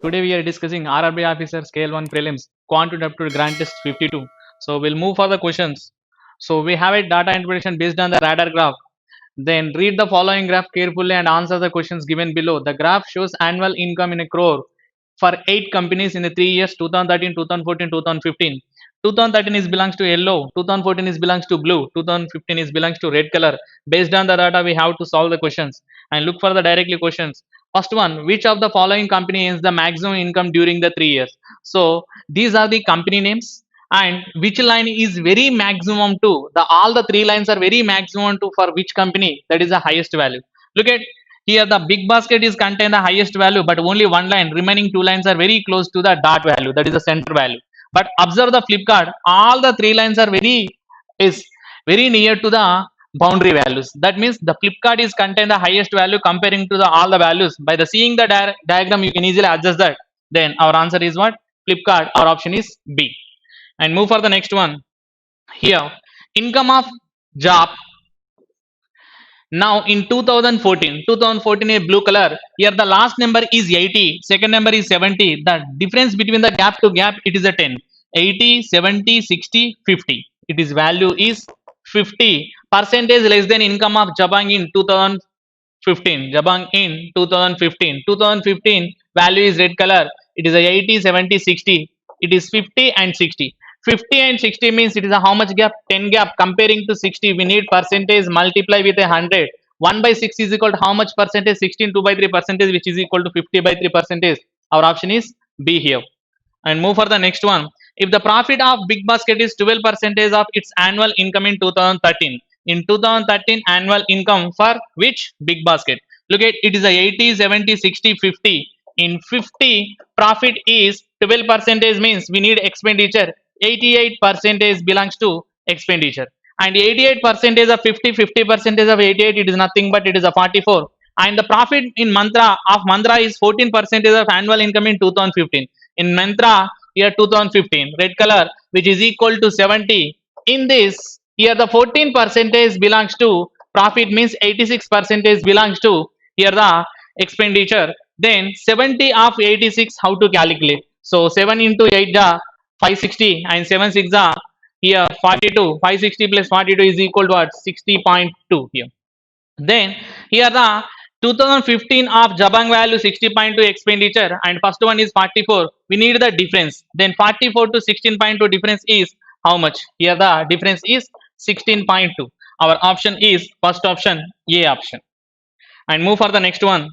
Today we are discussing RRB officer scale 1 prelims quantitative aptitude grand test 52. So we'll move for the questions. So we have a data interpretation based on the radar graph. Then read the following graph carefully and answer the questions given below. The graph shows annual income in a crore for 8 companies in the 3 years 2013, 2014, 2015. 2013 is belongs to yellow, 2014 is belongs to blue, 2015 is belongs to red color. Based on the data we have to solve the questions and look for the directly questions. First one, which of the following company is the maximum income during the 3 years? So these are the company names, and which line is very maximum to the all the three lines are very maximum to for which company, that is the highest value. Look at here, the big basket is contain the highest value, but only one line, remaining two lines are very close to the dot value, that is the center value. But observe the flip card, all the three lines are is very near to the boundary values. That means the flip card is contain the highest value comparing to the all the values. By the seeing the diagram you can easily adjust that. Then our answer is what? Flip card. Our option is B. And move for the next one. Here, income of job. Now in 2014 a blue color. Here the last number is 80, second number is 70. The difference between the gap to gap, it is a 10. 80, 70, 60, 50. It is value is 50 percentage less than income of Jabang in 2015. Jabang in 2015. 2015 value is red color. It is a 80, 70, 60. It is 50 and 60. 50 and 60 means it is a how much gap? 10 gap. Comparing to 60, we need percentage multiply with 100. 1 by 6 is equal to how much percentage? 16. 2 by 3 percentage, which is equal to 50 by 3 percentage. Our option is B here. And move for the next one. If the profit of Big Basket is 12 percentage of its annual income in 2013, in 2013 annual income for which Big Basket? Look at it is a 80, 70, 60, 50. In 50, profit is 12 percentage means we need expenditure. 88 percentage belongs to expenditure. And 88 percentage of 50, 50 percentage of 88, it is nothing but it is a 44. And the profit in Mantra is 14 percentage of annual income in 2015. In Mantra, year 2015, red color, which is equal to 70. In this, here the 14 percentage belongs to profit means 86 percentage belongs to here the expenditure. Then 70 of 86, how to calculate? So 7 into 8 the 560 and 7 6 the here 42. 560 plus 42 is equal to what? 60.2 here. Then here the 2015 of Jabang value 60.2 expenditure and first one is 44. We need the difference. Then 44 to 16.2 difference is how much? Here the difference is 16.2. Our option is first option, A option. And move for the next one.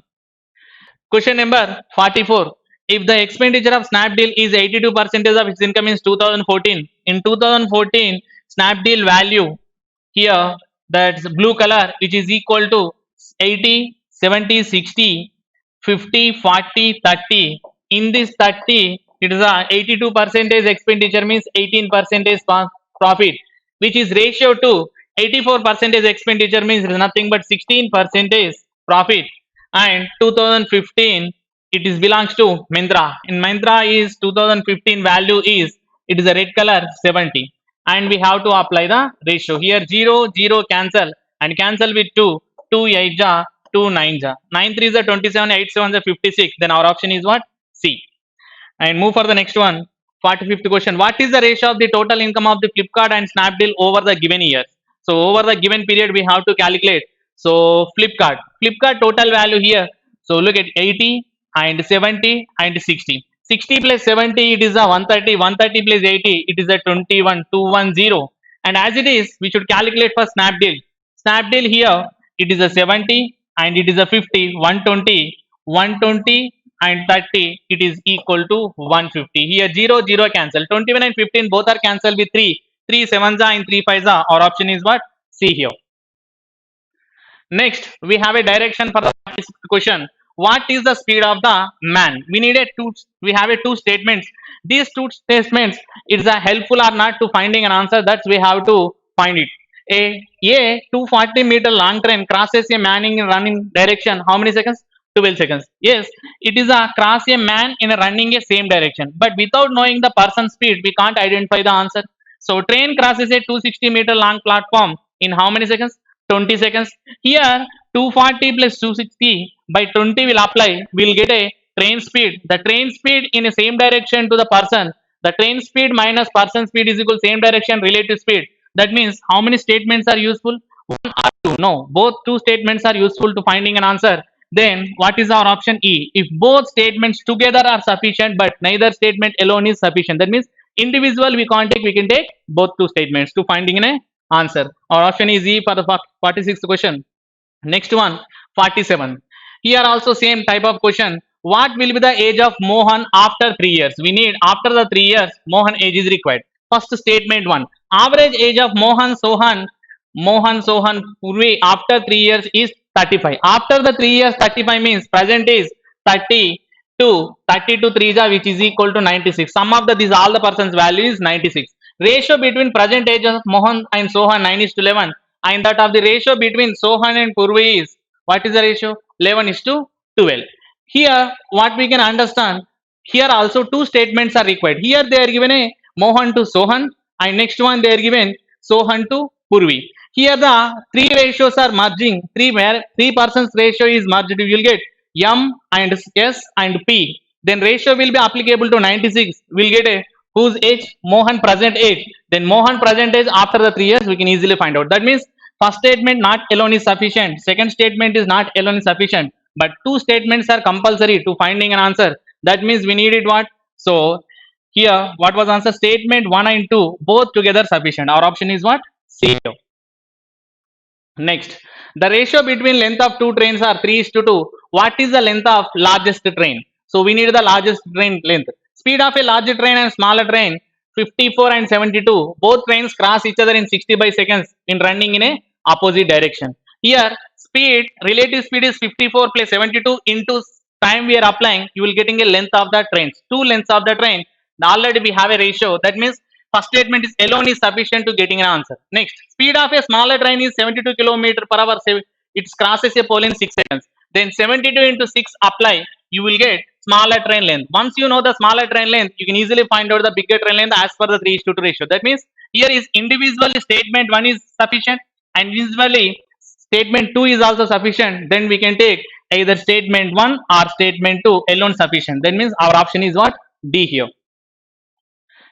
Question number 44. If the expenditure of Snapdeal is 82% of its income in 2014, in 2014 Snapdeal value here, that's blue color, which is equal to 80, 70, 60, 50, 40, 30. In this 30, it is a 82 percentage expenditure means 18 percentage profit, which is ratio to 84 percentage expenditure means nothing but 16 percentage profit. And 2015 it is belongs to Mindra. In Mindra is 2015 value is, it is a red color 70, and we have to apply the ratio. Here 0 0 cancel and cancel with 2, 2 8 ja, 2 9 ja, 9 3 is 27, 8 7 is 56. Then our option is what? C. And move for the next one. 45th question. What is the ratio of the total income of the Flipkart and Snapdeal over the given years? So over the given period we have to calculate. So Flipkart total value here. So look at 80 and 70 and 60. 60 plus 70, it is a 130. 130 plus 80, it is a 21, 210. And as it is, we should calculate for Snapdeal. Snapdeal here, it is a 70 and it is a 50, 120, 120 and 30, it is equal to 150. Here 0 0 cancel. 21 and 15 both are cancelled with 3. 3 sevens are and 3 fives are. Our option is what? C here. Next, we have a direction for the question. What is the speed of the man? We need a two. We have a two statements. These two statements, is a helpful or not to finding an answer. That we have to find it. A 240-meter long train crosses a man in running direction. How many seconds? 12 seconds. Yes, it is a cross a man in a running a same direction. But without knowing the person's speed, we can't identify the answer. So train crosses a 260-meter long platform in how many seconds? 20 seconds. Here 240 plus 260 by 20 will apply. We'll get a train speed. The train speed in the same direction to the person. The train speed minus person speed is equal same direction relative speed. That means how many statements are useful? One or two? No, both two statements are useful to finding an answer. Then what is our option E? If both statements together are sufficient, but neither statement alone is sufficient. That means individual we can't take. We can take both two statements to finding an answer. Our option is E for the 46th question. Next one, 47. Here also same type of question. What will be the age of Mohan after 3 years? We need after the 3 years Mohan age is required. First statement 1. Average age of Mohan Sohan Purvi after 3 years is 35. After the 3 years 35 means present is 32. 32 3 which is equal to 96. Sum of these all the persons value is 96. Ratio between present age of Mohan and Sohan 9:11, and that of the ratio between Sohan and Purvi is, what is the ratio? 11:12. Here what we can understand, here also two statements are required. Here they are given a Mohan to Sohan, and next one they are given Sohan to Purvi. Here the three ratios are merging. Three persons ratio is merged. You will get M and S and P. Then ratio will be applicable to 96. We'll get a whose age? Mohan present age. Then Mohan present age after the 3 years we can easily find out. That means first statement not alone is sufficient. Second statement is not alone is sufficient. But two statements are compulsory to finding an answer. That means we needed what? So here what was answer? Statement 1 and 2 both together sufficient. Our option is what? C. Next, the ratio between length of two trains are 3:2. What is the length of largest train? So we need the largest train length. Speed of a larger train and smaller train 54 and 72. Both trains cross each other in 60 by seconds in running in a opposite direction. Here speed, relative speed is 54 plus 72 into time we are applying. You will getting a length of the trains. Two lengths of the train. Already we have a ratio. That means first statement is alone is sufficient to getting an answer. Next, speed of a smaller train is 72 km per hour. It crosses a pole in 6 seconds. Then 72 into 6 apply. You will get smaller train length. Once you know the smaller train length, you can easily find out the bigger train length as per the 3:2 ratio. That means here is individually statement 1 is sufficient and individually statement 2 is also sufficient. Then we can take either statement 1 or statement 2 alone sufficient. That means our option is what? D here.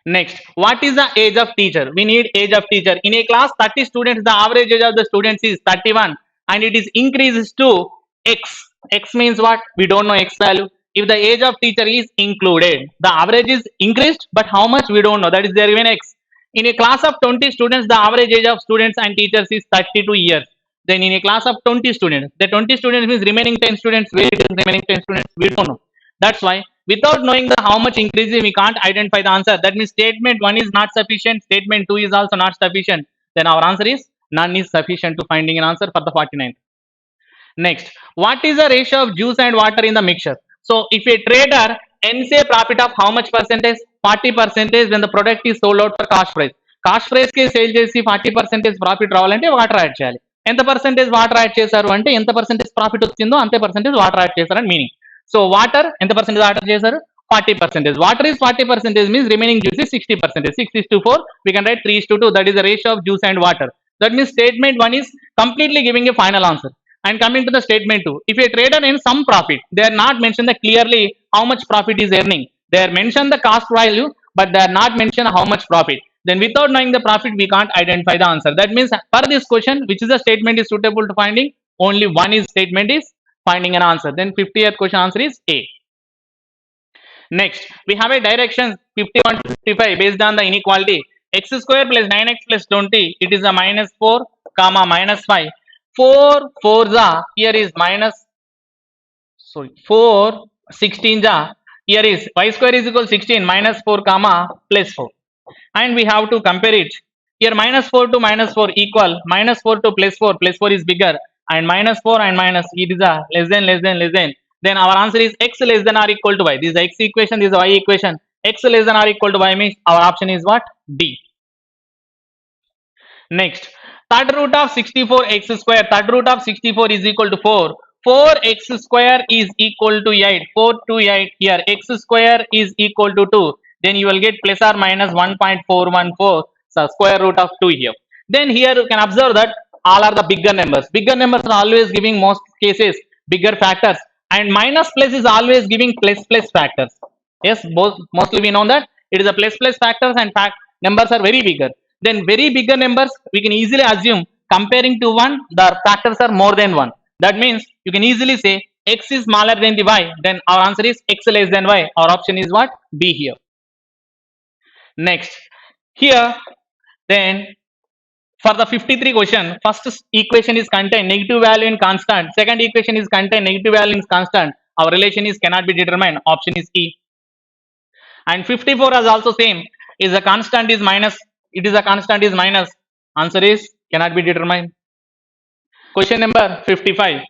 Next, what is the age of teacher? We need age of teacher. In a class 30 students, the average age of the students is 31 and it is increases to X. X means what? We don't know X value. If the age of teacher is included, the average is increased, but how much we don't know. That is there given X. In a class of 20 students, the average age of students and teachers is 32 years. Then in a class of 20 students, the 20 students means remaining 10 students, where it is remaining 10 students, we don't know. That's why without knowing the how much increasing, we can't identify the answer. That means statement 1 is not sufficient, statement 2 is also not sufficient. Then our answer is none is sufficient to finding an answer for the 49th. Next, what is the ratio of juice and water in the mixture? So if a trader earns a profit of how much percentage? 40% when the product is sold out for cost price. Cost price కి sale చేసి 40% profit రావాలంటే water add చేయాలి. ఎంత percentage water add చేశారు అంటే ఎంత percentage profit వచ్చిందో అంతే పర్సెంటేజ్ వాటర్ యాడ్ చేశారని మీనింగ్. సో వాటర్ ఎంత పర్సెంటేజ్ వాటర్ చేశారు? 40%. Water is 40% means remaining juice is 60%. 6:4. We can write 3:2. That is the ratio of juice and water. That means statement 1 is completely giving a final answer. And coming to the statement 2, if a trader earns some profit, they are not mentioned the clearly how much profit is earning. They are mentioned the cost value, but they are not mentioned how much profit. Then without knowing the profit, we can't identify the answer. That means for this question, which is the statement is suitable to finding, only one is statement is finding an answer. Then 50th question answer is A. Next, we have a direction 51 to 55 based on the inequality. X square plus 9x plus 20, it is a minus 4 comma minus 5. 4 4 ja, here is minus, sorry, 4 16 ja, here is y square is equal 16 minus 4 comma plus 4. And we have to compare it. Here minus 4 to minus 4 equal, minus 4 to plus 4 is bigger, and minus 4 and minus, it is a less than. Then our answer is x less than or equal to y. This is the x equation, this is the y equation. X less than or equal to y means our option is what? D. Next, third root of 64x square. Third root of 64 is equal to 4. 4x square is equal to 8. 4 to 8 here. X square is equal to 2. Then you will get plus or minus 1.414. So square root of 2 here. Then here you can observe that all are the bigger numbers. Bigger numbers are always giving most cases bigger factors. and minus plus is always giving plus factors. Yes, both mostly we know that it is a plus factors and fact numbers are very bigger. Then very bigger numbers we can easily assume comparing to one the factors are more than one. That means you can easily say x is smaller than the y. Then our answer is x less than y. Our option is what? B here. Next, here then for the 53 question, first equation is contain negative value in constant. Second equation is contain negative value in constant. Our relation is cannot be determined. Option is E. And 54 is also same. Is a constant is minus. It is a constant is minus. Answer is cannot be determined. Question number 55.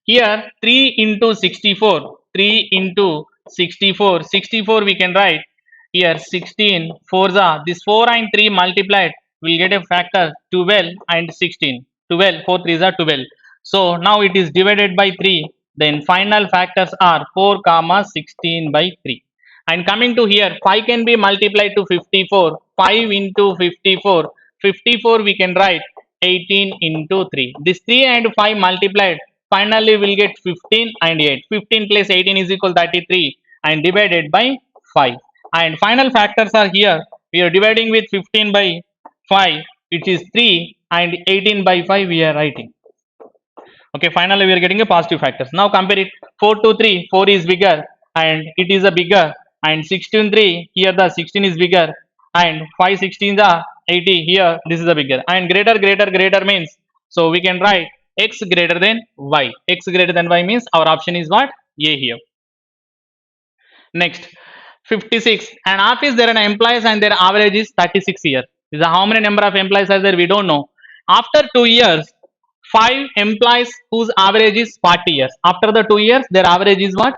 Here 3 into 64. 3 into 64. 64 we can write. Here 16. 4s are. This 4 and 3 multiplied will get a factor 12 and 16. 12. 4 3s are 12. So now it is divided by 3. Then final factors are 4 comma 16 by 3. And coming to here 5 can be multiplied to 54. 5 into 54. 54 we can write 18 into 3. This 3 and 5 multiplied finally will get 15 and 8. 15 plus 18 is equal 33 and divided by 5. And final factors are here. We are dividing with 15 by 5, which is 3, and 18 by 5 we are writing. Okay, finally we are getting a positive factors. Now compare it. 4 to 3, 4 is bigger and it is a bigger, and 16 3 here the 16 is bigger, and 5 16 the 80 here this is a bigger, and greater means so we can write x greater than y. X greater than y means our option is what? A here. Next, 56. An office there are employees and their average is 36 here. This is how many number of employees are there? We don't know. After 2 years, 5 employees whose average is 40 years. After the 2 years, their average is what?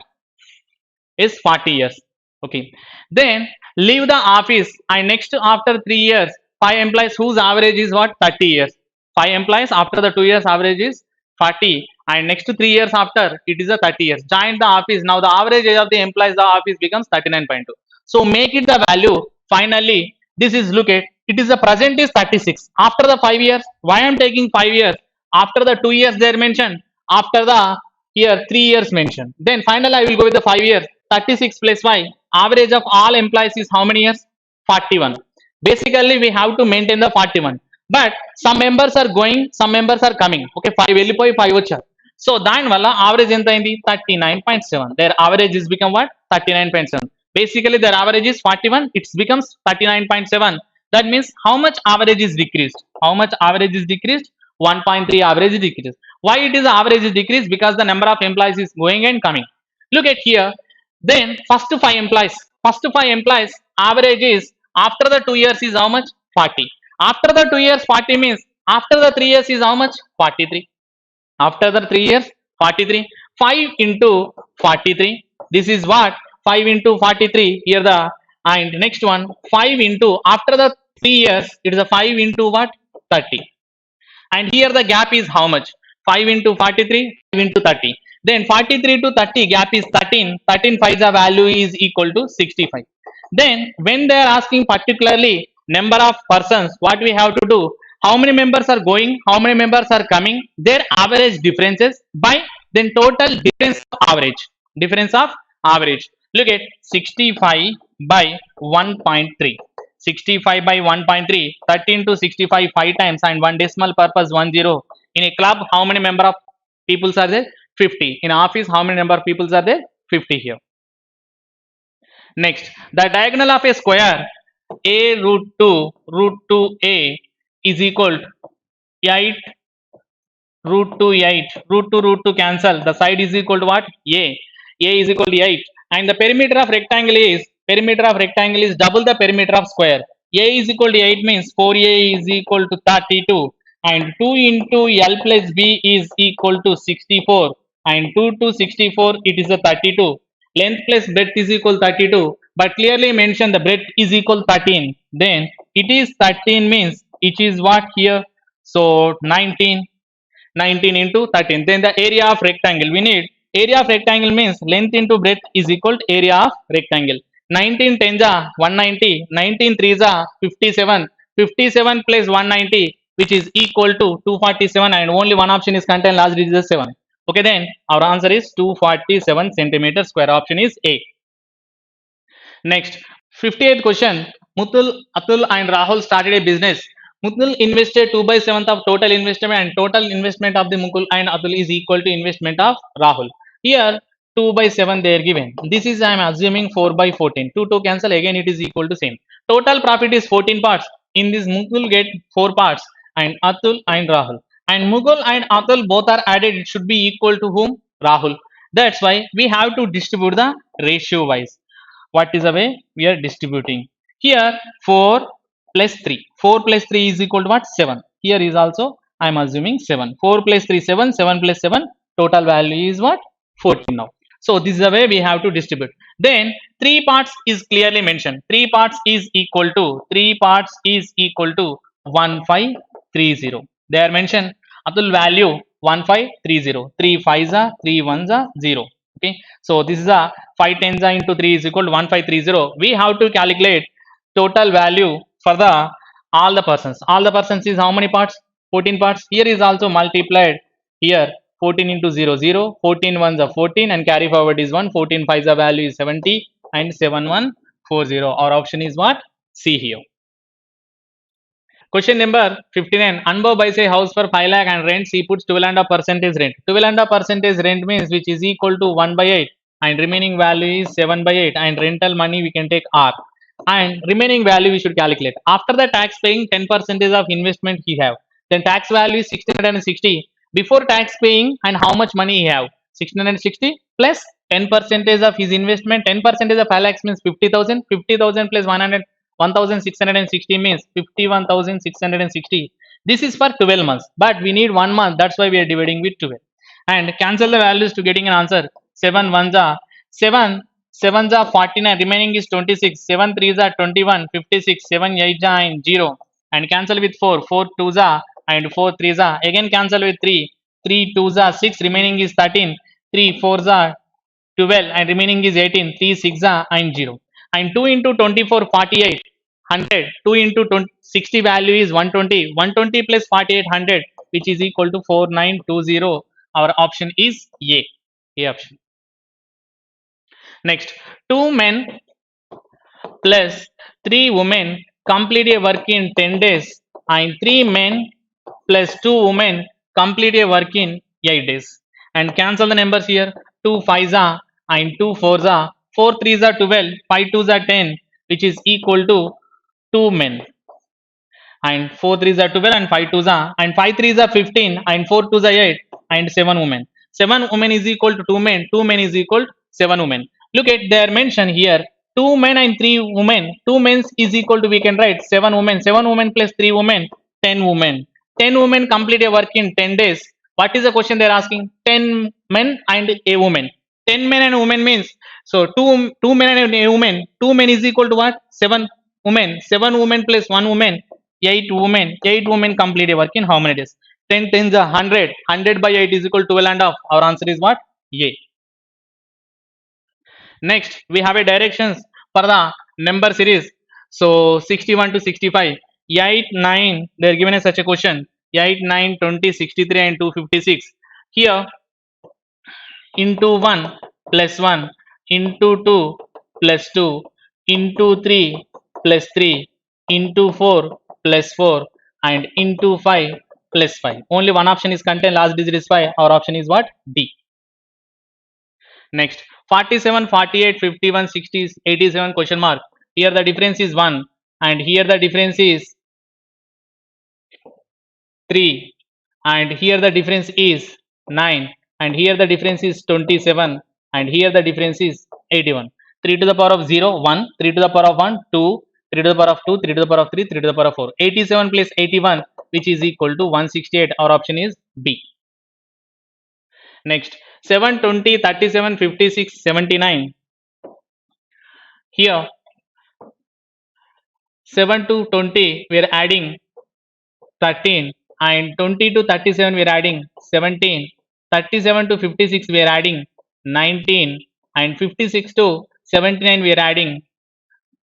Is 40 years. Okay. Then leave the office, and next after 3 years, 5 employees whose average is what? 30 years. 5 employees after the 2 years average is 40, and next 3 years after it is a 30 years. Join the office. Now the average age of the employees the office becomes 39.2. So make it the value. Finally, this is look at it is the present is 36. After the 5 years, why I am taking 5 years? After the 2 years they are mentioned. After the here 3 years mentioned. Then finally I will go with the 5 years. 36 plus 5. Average of all employees is how many years? 41. Basically we have to maintain the 41. But some members are going, some members are coming. Okay, 5 వెళ్ళిపోయి 5 వచ్చారు. So దాని వల్ల average ఎంత అయింది? 39.7. Their average is become what? 39.7. Basically their average is 41. It becomes 39.7. That means how much average is decreased? How much average is decreased? 1.3 average is decreased. Why it is average is decreased? Because the number of employees is going and coming. Look at here. Then first 5 employees. First 5 employees average is after the 2 years is how much? 40. After the 2 years 40 means after the 3 years is how much? 43. After the 3 years 43. 5 into 43. This is what? 5 into 43. Here the and next one 5 into after the 3 years it is a 5 into what? 30. And here the gap is how much? 5 into 43, 5 into 30. Then 43 to 30 gap is 13. 13 5 the value is equal to 65. Then when they are asking particularly number of persons, what we have to do? How many members are going? How many members are coming? Their average differences by then total difference of average. Difference of average. Look at 65 by 1.3. 65 by 1.3. 13 to 65 5 times and 1 decimal purpose 10. In a club, how many member of people are there? 50. In office, how many number of people are there? 50 here. Next, the diagonal of a square a root 2 a is equal to 8 root 2 8. Root 2 cancel. The side is equal to what? A. A is equal to 8. And the perimeter of rectangle is double the perimeter of square. A is equal to 8 means 4a is equal to 32. And 2 into L plus B is equal to 64. And 2 to 64 it is a 32. Length plus breadth is equal 32. But clearly mention the breadth is equal 13. Then it is 13 means it is what here? So 19 into 13. Then the area of rectangle we need. Area of rectangle means length into breadth is equal to area of rectangle. 19 10 ja 190. 19 3 ja 57. 57 plus 190 which is equal to 247, and only one option is contained, last digit is 7. Okay, then our answer is 247 centimeters square. Option is A. Next, 58th question. Mutul, Atul and Rahul started a business. Mutul invested 2 by 7th of total investment, and total investment of the Mukul and Atul is equal to investment of Rahul. Here 2 by 7 they are given. This is I am assuming 4 by 14. 2 to cancel, again it is equal to same. Total profit is 14 parts. In this Mukul get 4 parts, and Atul and Rahul. And Mukul and Atul both are added. It should be equal to whom? Rahul. That's why we have to distribute the ratio wise. What is the way we are distributing? Here 4 plus 3, 4 plus 3 is equal to what? 7. Here is also I am assuming 7. 4 plus 3 7, 7 plus 7, total value is what? 14 now. So this is the way we have to distribute. Then 3 parts is clearly mentioned. 3 parts is equal to 3 parts is equal to 1530. They are mentioned. Atul value 1530. 3 5s are 3 1s are 0. Okay, so this is a 5 tens are into 3 is equal to 1530. We have to calculate total value for the all the persons is how many parts? 14 parts. Here is also multiplied. Here 14 into 0 0, 14 ones are 14, and carry forward is 1. 14 5s the value is 70, and 7140. Our option is what? C here. Question number 59. Anbo buys a house for 5 lakh and rents. He puts 12.5 percentage rent. 12.5 percentage rent means which is equal to 1 by 8, and remaining value is 7 by 8, and rental money we can take R, and remaining value we should calculate. After the tax paying 10 percentage of investment he have, then tax value is 1660. Before tax paying, and how much money he have? 1660 plus 10 percentage of his investment. 10 percentage of 5 lakhs means 50,000. 50,000 plus 100, 1660 means 51,660. This is for 12 months, but we need 1 month. That's why we are dividing with 12. And cancel the values to getting an answer. 7 ones are 7, 7s are 49, remaining is 26. 7 3s are 21, 56. 7 8s are and 0. And cancel with 4, 4 2s are and 4 3s are. Again cancel with 3, 3 2s are 6, remaining is 13. 3 4s are 12, and remaining is 18. 3 6 are and 0. And 2 into 24 48, 100. 2 into 20, 60 value is 120. 120 plus 48 100, which is equal to 4920. Our option is A. A option. Next, 2 men plus 3 women complete a work in 10 days, and 3 men plus 2 women complete a work in 8 days. And cancel the numbers here. 2 5s are and 2 4s are. 4 3s are 12, 5 2s are 10, which is equal to 2 men. And 4 3s are 12, and 5 2s are, and 5 3s are 15, and 4 2s are 8, and 7 women. 7 women is equal to 2 men. 2 men is equal to 7 women. Look at their mention here. 2 men and 3 women. 2 men is equal to, we can write 7 women. 7 women plus 3 women, 10 women. 10 women complete a work in 10 days. What is the question they are asking? 10 men and a woman. 10 men and women means, so 2 men and a woman. 2 men is equal to what? 7 women. 7 women plus 1 woman, 8 women. 8 women complete a work in how many days? 10 tens are 100. 100 by 8 is equal to 12 and half. Our answer is what? A. Next, we have a directions for the number series. So 61 to 65. 8, 9, they are given as such a question. 8, 9, 20, 63, and 256. Here, into 1 plus 1, into 2 plus 2, into 3 plus 3, into 4 plus 4, and into 5 plus 5. Only one option is contained, last digit is 5. Our option is what? D. Next, 47, 48, 51, 60, 87 question mark. Here the difference is 1, and here the difference is 3, and here the difference is 9, and here the difference is 27, and here the difference is 81. 3 to the power of 0 1, 3 to the power of 1 2, 3 to the power of 2, 3 to the power of 3, 3 to the power of 4. 87 plus 81, which is equal to 168. Our option is B. Next, 7 20 37 56 79. Here 7 to 20 we are adding 13, and 20 to 37 we are adding 17. 37 to 56 we are adding 19, and 56 to 79 we are adding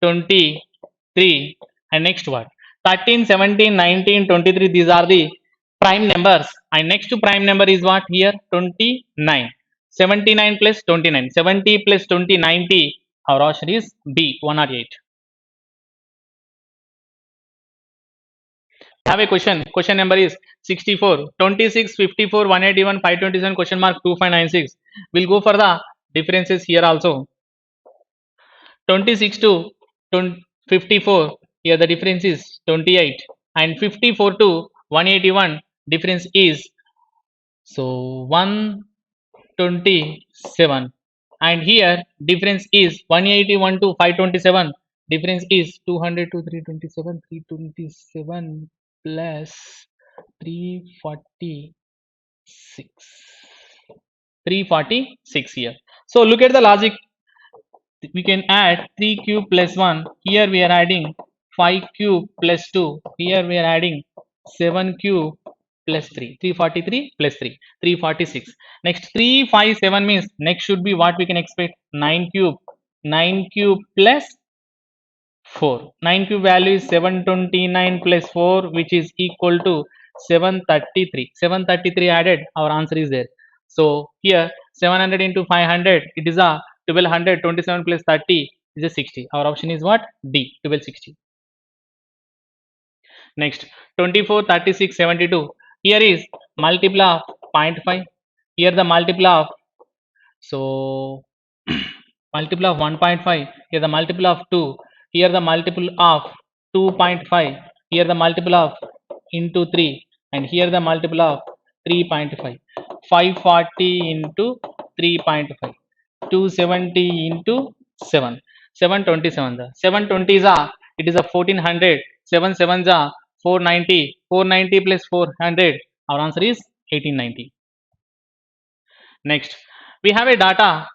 23. And next what? 13 17 19 23, these are the prime numbers, and next to prime number is what here? 29. 79 plus 29. 70 plus 20, 90. Our option is B, 108. Have a question. Question number is 64. 26, 54, 181, 527, question mark 2596. We'll go for the differences here also. 26 to 54, here the difference is 28, and 54 to 181 difference is so 127, and here difference is 181 to 527, difference is 200 to 327, 327 plus 346, 346 here. So look at the logic. We can add 3 cube plus 1. Here we are adding 5 cube plus 2. Here we are adding 7 cube plus 3. 343 plus 3. 346. Next 357 means next should be what we can expect. 9 cube. 9 cube plus 4. 9 cube value is 729 plus 4, which is equal to 733. 733 added, our answer is there. So here 700 into 500, it is a 1200. 27 plus 30 is a 60. Our option is what? D, 1260. Next 24, 36, 72. Here is multiple of 0.5. Here the multiple of, so multiple of 1.5. Here the multiple of 2. Here the multiple of 2.5. Here the multiple of into 3, and here the multiple of 3.5. 540 into 3.5. 270 into 7. 727. The 720 is a, it is a 1400. 7 7 is a 490. 490 plus 400. Our answer is 1890. Next, we have a data.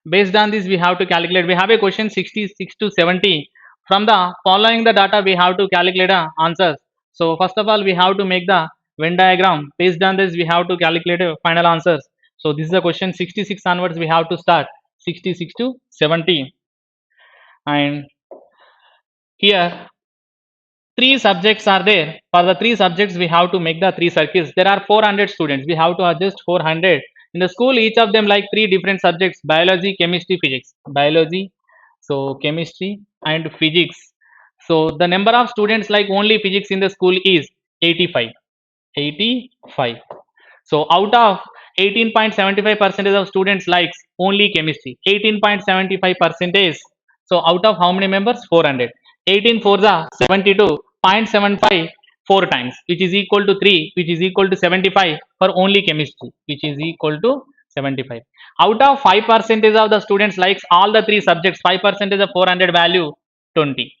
Based on this, we have to calculate. We have a question 66 to 70. From the following the data, we have to calculate answers. So first of all, we have to make the Venn diagram. Based on this, we have to calculate final answers. So this is the question 66 onwards. We have to start 66 to 70. And here 3 subjects are there. For the 3 subjects, we have to make the 3 circles. There are 400 students. We have to adjust 400. In the school, each of them like 3 different subjects: biology, chemistry, physics. Biology, so chemistry and physics. So the number of students like only physics in the school is 85. 85. So out of 18.75 percentage of students likes only chemistry. 18.75 percentage. So out of how many members? 400. 18 4 are 72.75 4 times, which is equal to 3, which is equal to 75 for only chemistry, which is equal to 75. Out of 5 percentage of the students likes all the 3 subjects, 5 percentage of 400 value 20.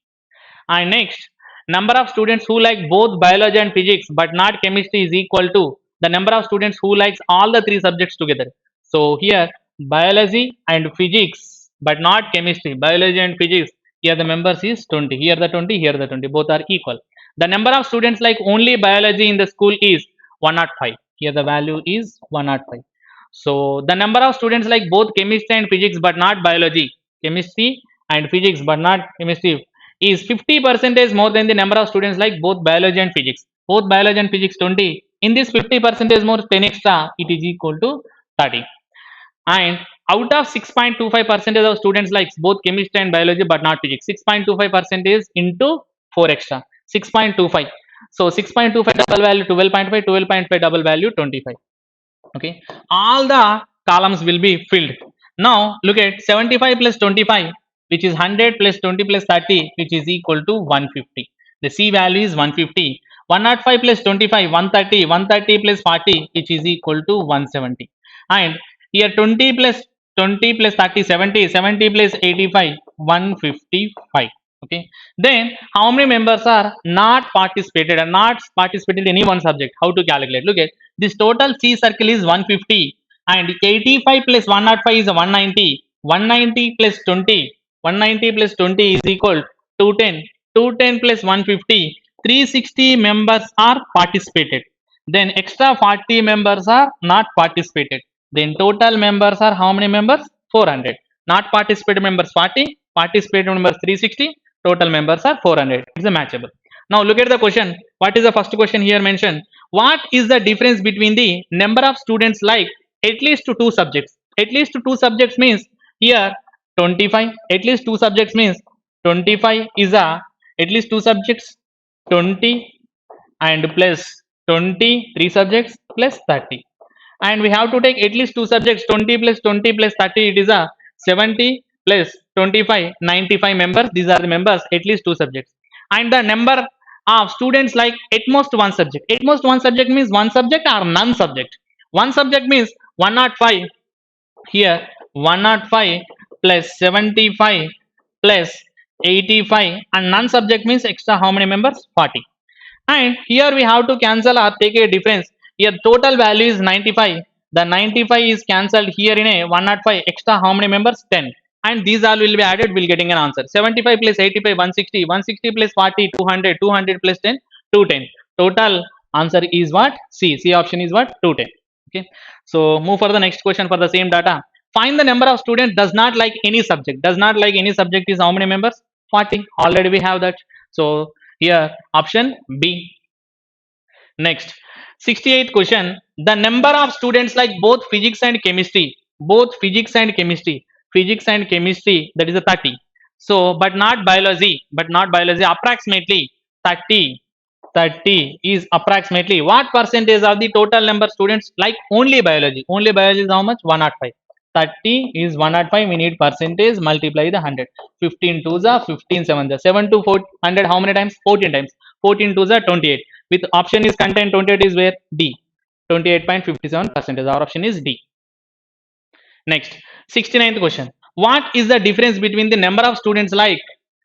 And next, number of students who like both biology and physics but not chemistry is equal to the number of students who likes all the 3 subjects together. So here biology and physics but not chemistry, biology and physics, here the members is 20, here the 20, here the 20, both are equal. The number of students like only biology in the school is 105, here the value is 105. So the number of students like both chemistry and physics but not biology, chemistry and physics but not chemistry, is 50 percentage more than the number of students like both biology and physics. Both biology and physics 20. In this 50 percentage more 10 extra, it is equal to 30. And out of 6.25 percentage of students likes both chemistry and biology but not physics, 6.25 percentage into 4 extra, 6.25. So 6.25 double value 12.5, 12.5 double value 25. Okay, all the columns will be filled. Now look at 75 plus 25, which is 100 plus 20 plus 30, which is equal to 150. The C value is 150. 105 plus 25, 130. 130 plus 40, which is equal to 170. And here 20 plus 30, 70. 70 plus 85, 155. Okay, then how many members are not participated and not participated in any one subject? How to calculate? Look at this, total C circle is 150, and 85 plus 105 is 190. 190 plus 20, 190 plus 20 is equal to 210. 210 plus 150, 360 members are participated. Then extra 40 members are not participated. Then total members are how many members? 400. Not participated members 40, participated members 360, total members are 400. It's a matchable. Now look at the question. What is the first question here mentioned? What is the difference between the number of students like at least to two subjects? At least to two subjects means here 25. At least two subjects means 25 is a at least two subjects 20 and plus 20 three subjects plus 30, and we have to take at least two subjects 20 plus 20 plus 30, it is a 70 plus 25 95 members. These are the members at least two subjects. And the number of students like at most one subject. At most one subject means one subject or none subject. One subject means 105 here, 105 plus 75 plus 85, and none subject means extra how many members? 40. And here we have to cancel or take a difference. Here total value is 95. The 95 is cancelled here in a 105. Extra how many members? 10. And these all will be added, we'll getting an answer. 75 plus 85, 160. 160 plus 40, 200. 200 plus 10, 210. Total answer is what? C. C option is what? 210. Okay. So move for the next question for the same data. Find the number of students does not like any subject. Does not like any subject is how many members? 40. Already we have that. So here option B. Next, 68th question. The number of students like both physics and chemistry, physics and chemistry, that is a 30. So, but not biology, approximately 30. 30 is approximately what percentage of the total number of students like only biology? Only biology is how much? 105. 30 is 105. We need percentage, multiply the 100. 15 2s are 15 7s are 7 to 400. How many times? 14 times. 14 2s are 28. With option is content 28 is where? D. 28.57%. Our option is D. Next, 69th question. What is the difference between the number of students like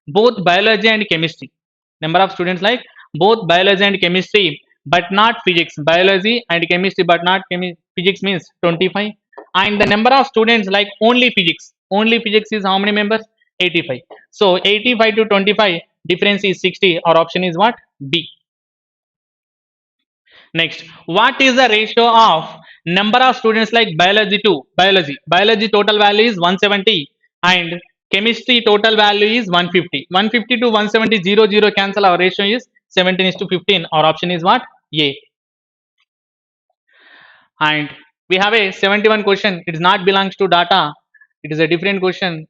both biology and chemistry? Number of students like both biology and chemistry but not physics. Biology and chemistry but not physics means 25. And the number of students like only physics. Only physics is how many members? 85. So 85 to 25 difference is 60. Our option is what? B. Next, what is the ratio of number of students like biology to biology? Biology total value is 170 and chemistry total value is 150. 150 to 170, 0 0 cancel. Our ratio is 17 is to 15. Our option is what? A. And we have a 71 question. It is not belongs to data. It is a different question.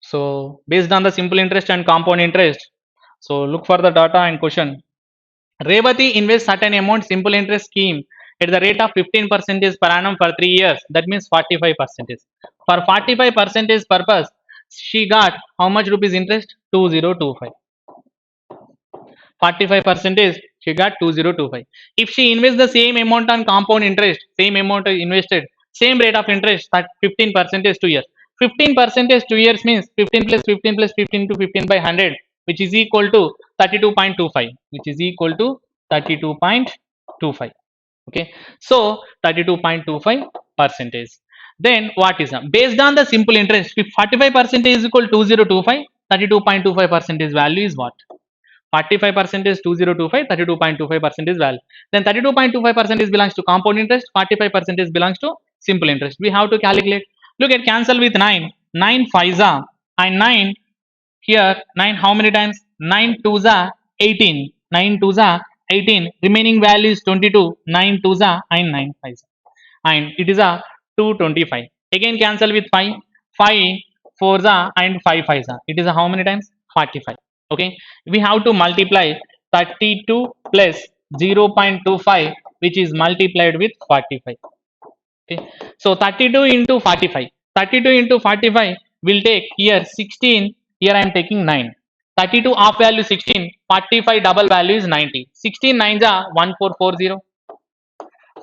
So based on the simple interest and compound interest. So look for the data and question. Revati invests certain amount simple interest scheme at the rate of 15% per annum for 3 years. That means 45%. For 45% purpose, she got how much rupees interest? 2025. 45% she got 2025. If she invests the same amount on compound interest, same amount invested, same rate of interest, 15% 2 years. 15% 2 years means 15 plus 15 plus 15 to 15 by 100, which is equal to 32.25, which is equal to 32.25. Okay, so 32.25 percentage. Then what is based on the simple interest? If 45% is equal to 2025, 32.25% value is what? 45% is 2025, 32.25% is value. Then 32.25% is belongs to compound interest, 45% is belongs to simple interest. We have to calculate. Look at cancel with 9. 9 5s are and 9 here 9 how many times? 9 2s are 18. 9 2s are 18. Remaining value is 22. 9 2s are and 9 5s and it is a 225. Again cancel with 5. 5 4s are and 5 5s are. It is a how many times? 45. Okay, we have to multiply 32 plus 0.25, which is multiplied with 45. Okay, so 32 into 45. 32 into 45 will take here 16. Here I am taking 9. 32 half value 16. 45 double value is 90. 16 9s are 1440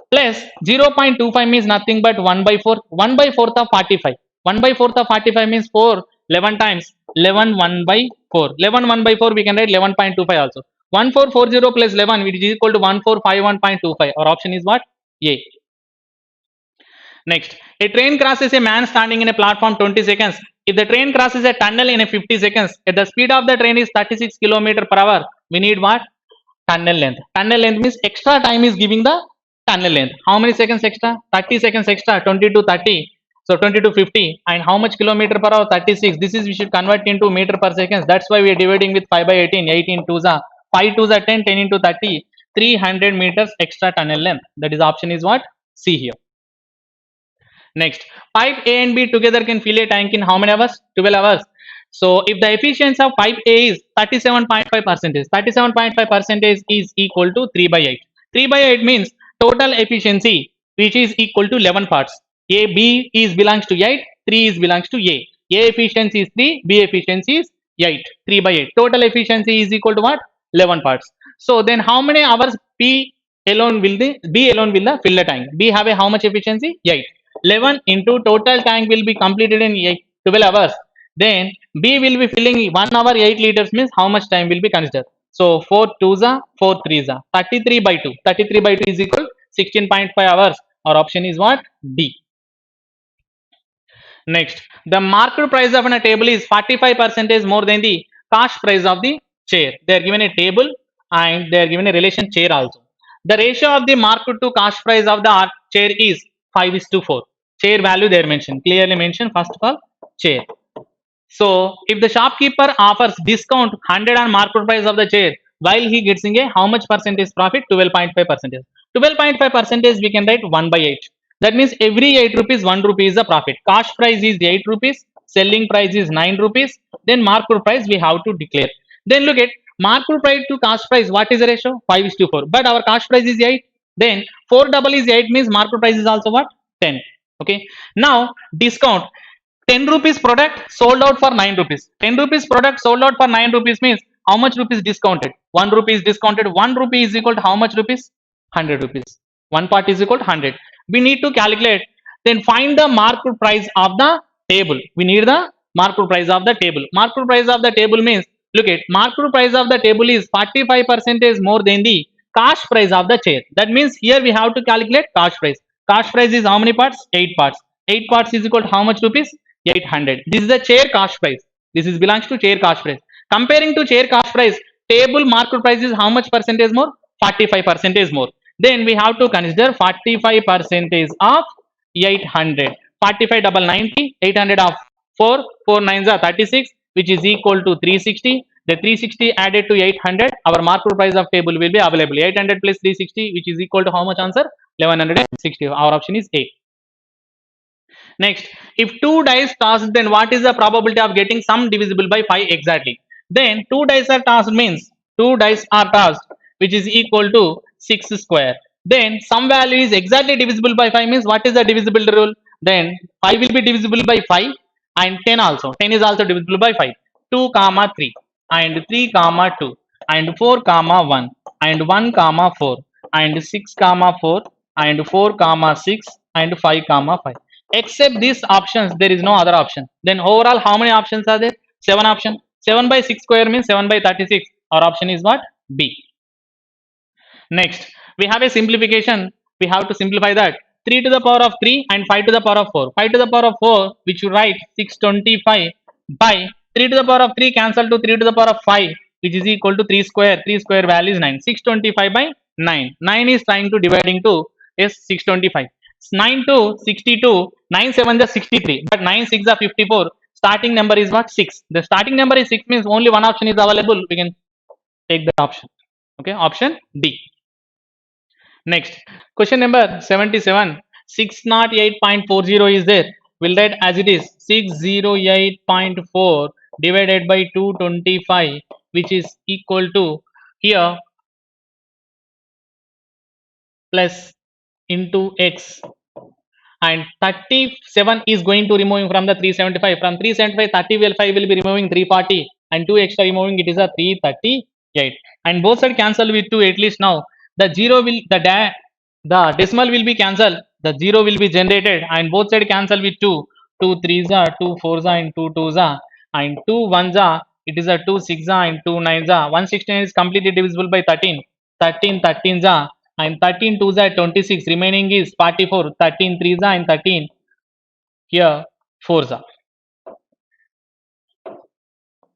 plus 0.25 means nothing but 1 by 4. 1 by 4th of 45. 1 by 4th of 45 means 4 11 times. 11 1 by 4. 11 1 by 4 we can write 11.25 also. 1440 plus 11 which is equal to 1451.25. Our option is what? A. Next, a train crosses a man standing in a platform 20 seconds. If the train crosses a tunnel in a 50 seconds, if the speed of the train is 36 km per hour, we need what? Tunnel length. Tunnel length means extra time is giving the tunnel length. How many seconds extra? 30 seconds extra, 20 to 30. So 20 to 50. And how much kilometer per hour? 36. This is we should convert into meter per second. That's why we are dividing with 5 by 18. 18 2s are 5 2s are 10, 10 into 30, 300 meters extra tunnel length. That is option is what? C here. Next, pipe A and B together can fill a tank in how many hours? 12 hours. So if the efficiency of pipe A is 37.5%, 37.5% is equal to 3 by 8. 3 by 8 means total efficiency which is equal to 11 parts. A, B is belongs to 8, 3 is belongs to A. A efficiency is 3, B efficiency is 8, 3 by 8. Total efficiency is equal to what? 11 parts. So then how many hours B alone will the fill the tank? B have a how much efficiency? 8. 11 into total tank will be completed in 12 hours. Then B will be filling 1 hour 8 liters means how much time will be considered? So 4 2s are 4 3s are 33 by 2. 33 by 2 is equal 16.5 hours. Our option is what? D. Next, the market price of a table is 45% more than the cost price of the chair. They are given a table and they are given a relation chair also. The ratio of the market to cost price of the chair is 5:4. Chair value they are mentioned, clearly mentioned, first of all, chair. So if the shopkeeper offers discount 100 on market price of the chair, while he gets in a how much percentage profit? 12.5 percentage. 12.5 percentage we can write 1 by 8. That means every 8 rupees 1 rupee is the profit. Cost price is 8 rupees, selling price is 9 rupees. Then market price we have to declare. Then look at market price to cost price. What is the ratio? 5:4. But our cost price is 8. Then 4 double is 8 means market price is also what? 10. Okay. Now discount. 10 rupees product sold out for 9 rupees. 10 rupees product sold out for 9 rupees means how much rupees discounted? 1 rupee is discounted. 1 rupee is equal to how much rupees? 100 rupees. One part is equal to 100. We need to calculate. Then find the market price of the table. We need the market price of the table. Market price of the table means, look at market price of the table is 45% more than the cost price of the chair. That means here we have to calculate cost price. Cost price is how many parts? 8 parts. 8 parts is equal to how much rupees? 800. This is the chair cost price. This is belongs to chair cost price. Comparing to chair cost price, table market price is how much percentage more? 45% more. Then we have to consider 45% of 800. 45 double 90, 800 of 4, 4 nines are 36, which is equal to 360. The 360 added to 800, our market price of table will be available. 800 plus 360, which is equal to how much answer? 1160. Our option is A. Next, if two dice tossed, then what is the probability of getting sum divisible by 5 exactly? Then two dice are tossed means two dice are tossed, which is equal to 6 square. Then some value is exactly divisible by 5 means what is the divisible rule? Then 5 will be divisible by 5 and 10 also. 10 is also divisible by 5. 2 comma 3 and 3 comma 2 and 4 comma 1 and 1 comma 4 and 6 comma 4 and 4 comma 6 and 5 comma 5. Except these options, there is no other option. Then overall, how many options are there? 7 options. 7 by 6 square means 7 by 36. Our option is what? B. Next, we have a simplification. We have to simplify that. 3 to the power of 3 and 5 to the power of 4. 5 to the power of 4, which you write 625 by 3 to the power of 3 cancel to 3 to the power of 5, which is equal to 3 square. 3 square value is 9. 625 by 9. 9 is trying to dividing to is 625. 9 to 62, 9 7 is 63, but 9 6 are 54. Starting number is what? 6. The starting number is 6 means only one option is available. We can take the option. Okay, option D. Next, question number 77. 608.40 is there. We'll write as it is 608.4 divided by 225, which is equal to here plus into x, and 37 is going to removing from the 375. From 375, 35 will be removing 340 and 2 extra removing, it is a 338, and both side cancel with 2 at least. Now the zero will the decimal will be cancelled, the zero will be generated, and both side cancel with 2. 2 3s are 2 4s are and 2 2s are and 2 1s are, it is a 2 6s are and 2 9s are. 116 is completely divisible by 13. 13 13s are and 13 2s are 26, remaining is 44. 13 3s are and 13 here 4s are,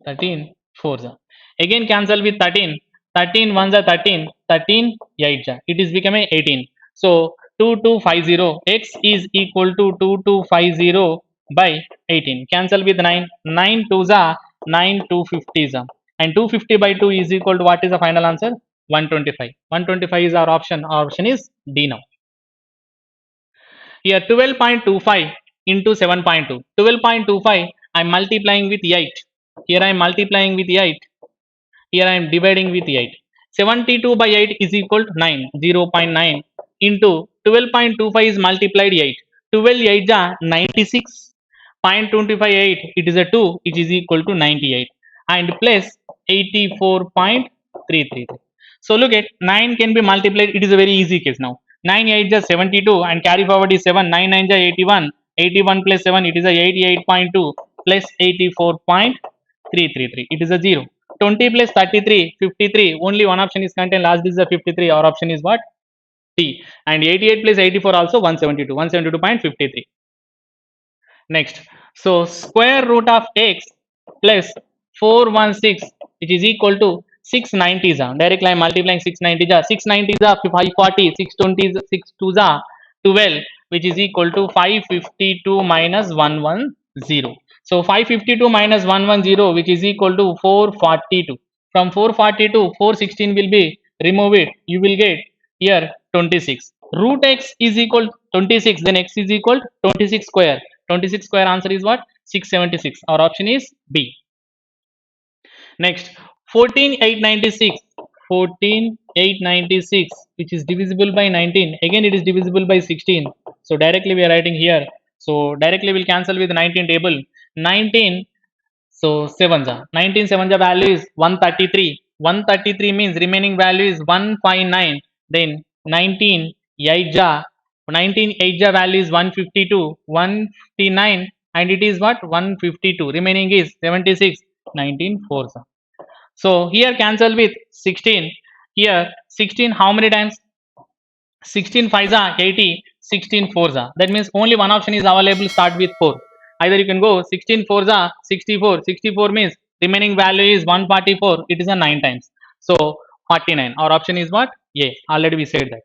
13 4s are. Again cancel with 13. 13 1s are 13, 13 8s are, it is becoming 18. So 2250, x is equal to 2250 by 18. Cancel with 9. 9 2s are 9 250s are. and 250 by 2 is equal to what is the final answer? 125. 125 is our option. Our option is D now. Here 12.25 into 7.2. 12.25 I am multiplying with 8. Here I am multiplying with 8. Here I am dividing with 8. 72 by 8 is equal to 9. 0.9 into 12.25 is multiplied 8. 12 8 is 96. 0.258 it is a 2, it is equal to 98 and plus 84.333. So look at 9 can be multiplied. It is a very easy case now. 9 8 is 72 and carry forward is 7. 9 9 is 81. 81 plus 7 it is a 88.2 plus 84.333. It is a 0. 20 plus 33 53. Only one option is contained. Last is the 53. Our option is what? D. And 88 plus 84 also 172. 172.53. Next, so square root of x plus 416 which is equal to 690 is directly I am multiplying 690 is 690 is 540, 620 is 6 2 is 12 which is equal to 552 minus 110. So 552 minus 110 which is equal to 442. From 442 416 will be remove it, you will get here 26. Root x is equal to 26, then x is equal to 26 square. 26 square answer is what? 676. Our option is B. Next, 14,896. 14,896 which is divisible by 19. Again it is divisible by 16. So directly we are writing here. So directly we will cancel with 19 table. 19, so 7 19 7 value is 133. 133 means remaining value is 159. Then 19 8 19 8 value is 152. 159 and it is what? 152. Remaining is 76. 19 4. So here cancel with 16. Here 16 how many times? 16 5 80. 16 4 that means only one option is available. Start with 4. Either you can go 16 4 64. 64 means remaining value is 144. It is a 9 times. So 49. Our option is what? A. Already we said that.